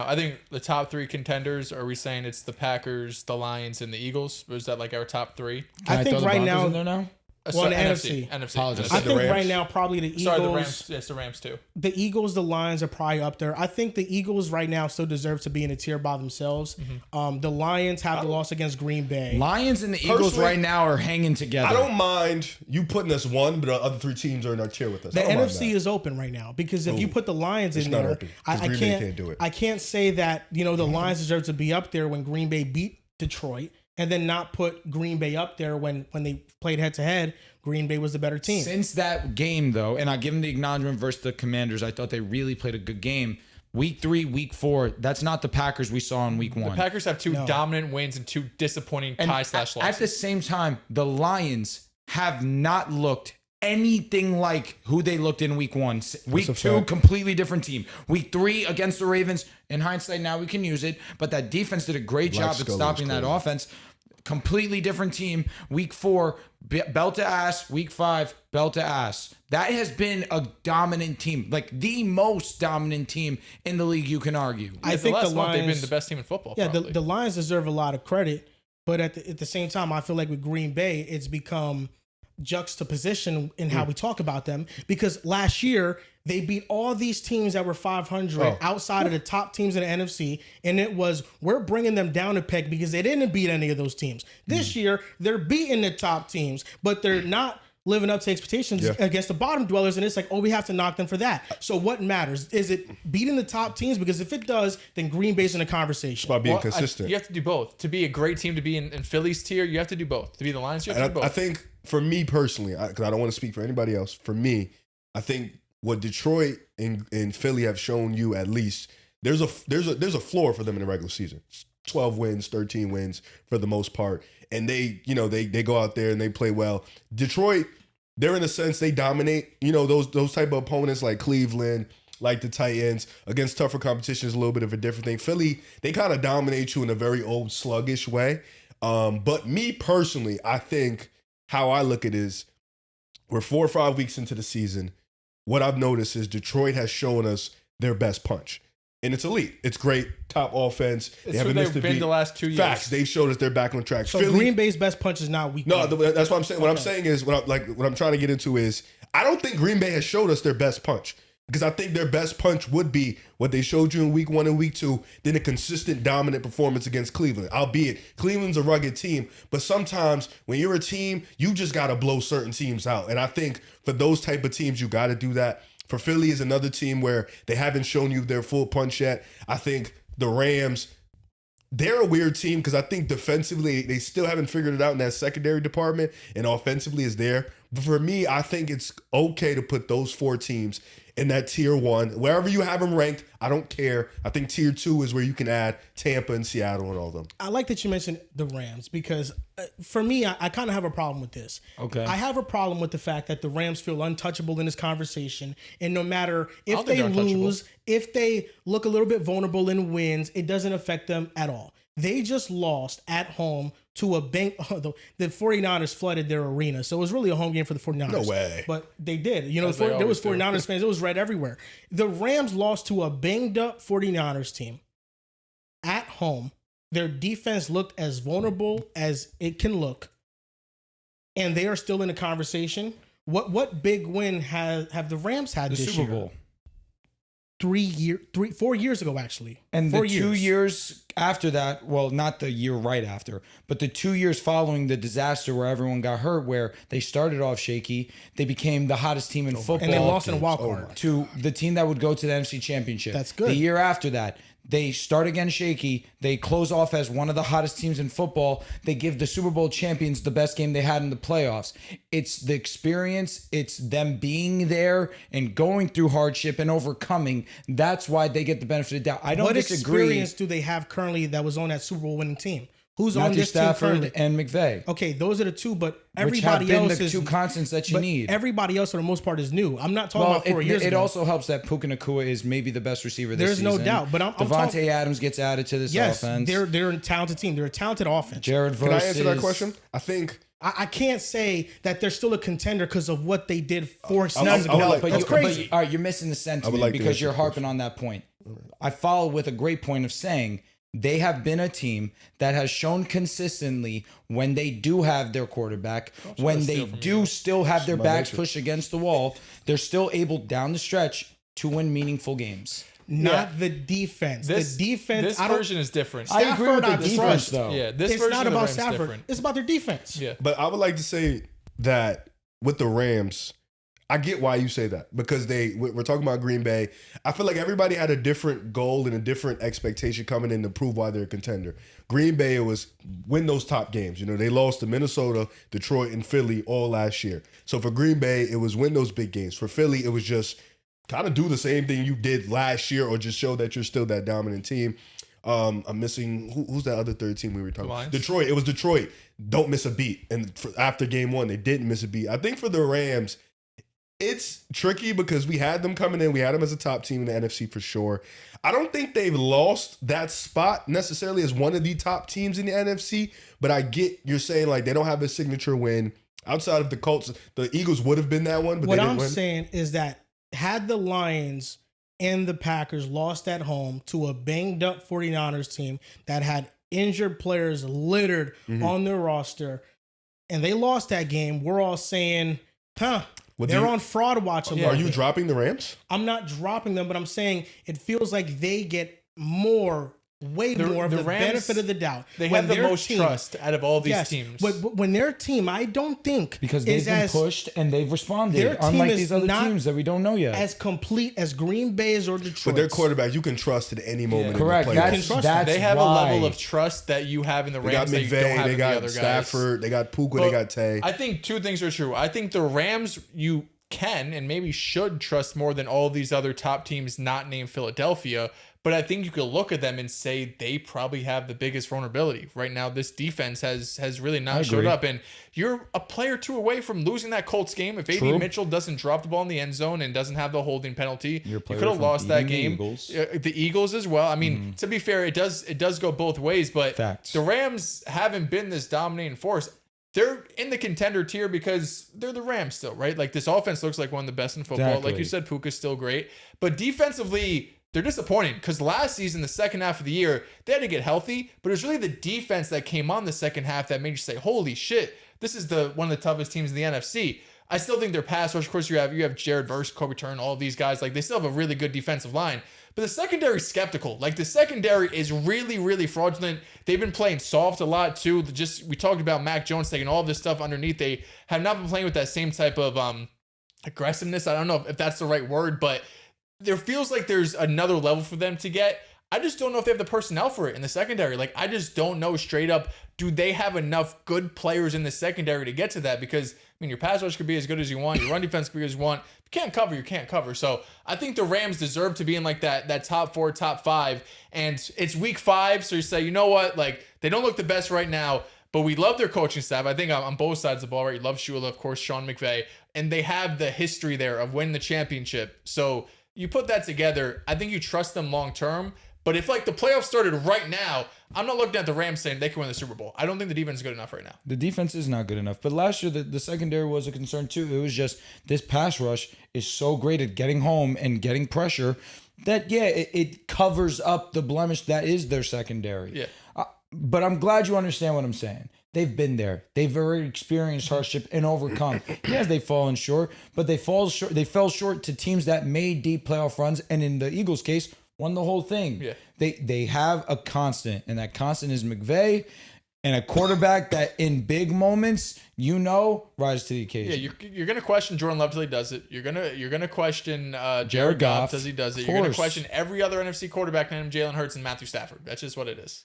I think the top 3 contenders, are we saying it's the Packers, the Lions, and the Eagles? Or is that like our top 3? I think right now in there now? Well, So the NFC. NFC. I think right now probably the Eagles. Sorry, the Rams. Yes, the Rams too. The Eagles, the Lions are probably up there. I think the Eagles right now still deserve to be in a tier by themselves. The Lions have the loss against Green Bay. Lions and the Eagles right now are hanging together. I don't mind you putting us one, but the other 3 teams are in our tier with us. The NFC is open right now because if you put the Lions in there, I can't do it. I can't say that the Lions deserve to be up there when Green Bay beat Detroit, and then not put Green Bay up there when they played head to head. Green Bay was the better team. Since that game, though, and I give them the acknowledgement versus the Commanders, I thought they really played a good game. Week 3, week 4, that's not the Packers we saw in week 1. The Packers have 2 dominant wins and 2 disappointing tie/losses. At the same time, the Lions have not looked anything like who they looked in week 1. Week 2, completely different team. Week 3 against the Ravens. In hindsight, now we can use it, but that defense did a great job at stopping that offense. Completely different team. Week 4, belt to ass. Week 5, belt to ass. That has been a dominant team, like the most dominant team in the league, you can argue. I think the Lions, they've been the best team in football. Yeah, the Lions deserve a lot of credit, but at the same time, I feel like with Green Bay, it's become juxtaposition in how we talk about them, because last year they beat all these teams that were 500 outside of the top teams in the NFC, and it was, we're bringing them down a peg because they didn't beat any of those teams. This year they're beating the top teams, but they're not living up to expectations against the bottom dwellers, and it's like, we have to knock them for that. So what matters? Is it beating the top teams? Because if it does, then Green Bay's in the conversation. It's about being consistent. You have to do both. To be a great team, to be in Philly's tier, you have to do both. To be the Lions, you have to do both. I think for me personally, because I don't want to speak for anybody else, for me, I think what Detroit and Philly have shown you, at least, there's a floor for them in the regular season. 12 wins, 13 wins for the most part. And they go out there and they play well. Detroit, they're in a sense, they dominate, those type of opponents like Cleveland, like the Titans, against tougher competition is a little bit of a different thing. Philly, they kind of dominate you in a very old sluggish way. But me personally, I think how I look at it is we're 4 or 5 weeks into the season. What I've noticed is Detroit has shown us their best punch. And it's elite. It's great. Top offense. They haven't missed a beat. The last 2 years. Facts. They've showed us they're back on track. So Philly, Green Bay's best punch is not weak. No, that's what I'm saying. What I'm saying is, what I'm trying to get into is, I don't think Green Bay has showed us their best punch. Because I think their best punch would be what they showed you in week 1 and week 2, then a consistent dominant performance against Cleveland. Albeit, Cleveland's a rugged team, but sometimes when you're a team, you just got to blow certain teams out. And I think for those type of teams, you got to do that. For Philly is another team where they haven't shown you their full punch yet. I think the Rams, they're a weird team because I think defensively, they still haven't figured it out in that secondary department, and offensively is there. But for me, I think it's okay to put those 4 teams in that tier 1. Wherever you have them ranked, I don't care. I think tier 2 is where you can add Tampa and Seattle and all of them. I like that you mentioned the Rams because for me, I kind of have a problem with this. Okay. I have a problem with the fact that the Rams feel untouchable in this conversation. And no matter if they lose, if they look a little bit vulnerable in wins, it doesn't affect them at all. They just lost at home to a bank. The 49ers flooded their arena. So it was really a home game for the 49ers. No way. But they did. There was 49ers fans. It was red everywhere. The Rams lost to a banged up 49ers team at home. Their defense looked as vulnerable as it can look. And they are still in the conversation. What big win have the Rams had this year? The Super Bowl. 4 years ago, actually. And the 2 years after that, well, not the year right after, but the 2 years following the disaster where everyone got hurt, where they started off shaky, they became the hottest team in football. And they lost in a wild card. To the team that would go to the NFC Championship. That's good. The year after that, they start again shaky. They close off as one of the hottest teams in football. They give the Super Bowl champions the best game they had in the playoffs. It's the experience. It's them being there and going through hardship and overcoming. That's why they get the benefit of the doubt. I don't disagree. What experience do they have currently that was on that Super Bowl winning team? Who's on Matthew this Stafford team currently? and McVay. Okay, those are the two, but Which have everybody been else the is 2 constants that you need. Everybody else, for the most part, is new. I'm not talking about 4 years ago. It also helps that Puka Nacua is maybe the best receiver this season. There's no doubt, but I'm Devontae Adams gets added to this offense. Yes, they're a talented team. They're a talented offense. Jared Verse. Can I answer that question? I think I can't say that they're still a contender because of what they did 4 seasons ago. No, but That's crazy. all right, you're missing the sentiment because you're harping on that point. I follow with a great point of saying they have been a team that has shown consistently when they do have their quarterback, when they do still have their backs pushed against the wall, they're still able down the stretch to win meaningful games. Not the defense. The defense. This version is different. I agree with the Stafford, defense, though. Yeah, this It's version not of the about Rams Stafford. different. It's about their defense. Yeah. But I would like to say that with the Rams, I get why you say that because we're talking about Green Bay. I feel like everybody had a different goal and a different expectation coming in to prove why they're a contender. Green Bay, it was win those top games. You know, they lost to Minnesota, Detroit, and Philly all last year. So for Green Bay, it was win those big games. For Philly, it was just kind of do the same thing you did last year or just show that you're still that dominant team. I'm missing who's that other third team we were talking about? Detroit. It was Detroit. Don't miss a beat. And after game one, they didn't miss a beat. I think for the Rams, it's tricky because we had them coming in. We had them as a top team in the NFC for sure. I don't think they've lost that spot necessarily as one of the top teams in the NFC, but I get you're saying like they don't have a signature win. Outside of the Colts, the Eagles would have been that one, but what they didn't I'm win. saying is that had the Lions and the Packers lost at home to a banged up 49ers team that had injured players littered on their roster, and they lost that game, we're all saying, they're on fraud watch a little Are you bit. dropping the Rams? I'm not dropping them, but I'm saying it feels like they get more of the Rams, benefit of the doubt. They When have the their most team- trust out of all these Yes, teams. but when their team, I don't think Because is they've been as, pushed and they've responded, their team unlike is these other not teams that we don't know yet. as complete as Green Bay's or Detroit. But their quarterback, you can trust at any moment. Correct. In the That's, playoffs. that's they have why. a level of trust that you have in the They got Rams that you don't McVay, have they in the other got guys. Stafford, they got Puka, they Well, got Tay. I think two things are true. I think the Rams you can and maybe should trust more than all these other top teams not named Philadelphia. But I think you could look at them and say they probably have the biggest vulnerability. Right now, this defense has really not showed up. And you're a player or two away from losing that Colts game. If A.B. Mitchell doesn't drop the ball in the end zone and doesn't have the holding penalty, you could have lost that game. The Eagles as well. I mean, to be fair, it does go both ways. But the Rams haven't been this dominating force. They're in the contender tier because they're the Rams still, right? Like this offense looks like one of the best in football. Exactly. Like you said, Puka's still great. But defensively, they're disappointing because last season, the second half of the year, they had to get healthy, but it was really the defense that came on the second half that made you say, holy shit, this is one of the toughest teams in the NFC. I still think their pass rush, of course, you have Jared Verse, Kobe Turner, all of these guys. Like they still have a really good defensive line. But the secondary is skeptical. Like the secondary is really, really fraudulent. They've been playing soft a lot too. We talked about Mac Jones taking all of this stuff underneath. They have not been playing with that same type of aggressiveness. I don't know if that's the right word, but there feels like there's another level for them to get. I just don't know if they have the personnel for it in the secondary. Like, I just don't know straight up, do they have enough good players in the secondary to get to that? Because, I mean, your pass rush could be as good as you want. Your run defense could be as you want. If you can't cover, you can't cover. So I think the Rams deserve to be in like that top 4, top 5. And it's week 5. So you say, you know what? Like, they don't look the best right now, but we love their coaching staff. I think on both sides of the ball, right? You love Shula, of course, Sean McVay. And they have the history there of winning the championship. So you put that together, I think you trust them long term. But if like the playoffs started right now, I'm not looking at the Rams saying they can win the Super Bowl. I don't think the defense is good enough right now. The defense is not good enough. But last year, the secondary was a concern too. It was just this pass rush is so great at getting home and getting pressure that, it covers up the blemish that is their secondary. Yeah. But I'm glad you understand what I'm saying. They've been there. They've already experienced hardship and overcome. Yes, they've fallen short, but they fell short to teams that made deep playoff runs, and in the Eagles' case, won the whole thing. Yeah. They have a constant, and that constant is McVay and a quarterback that in big moments, rise to the occasion. Yeah, you're gonna question Jordan Love till he does it. You're gonna question Jared Goff till he does it. You're gonna question every other NFC quarterback named Jalen Hurts and Matthew Stafford. That's just what it is.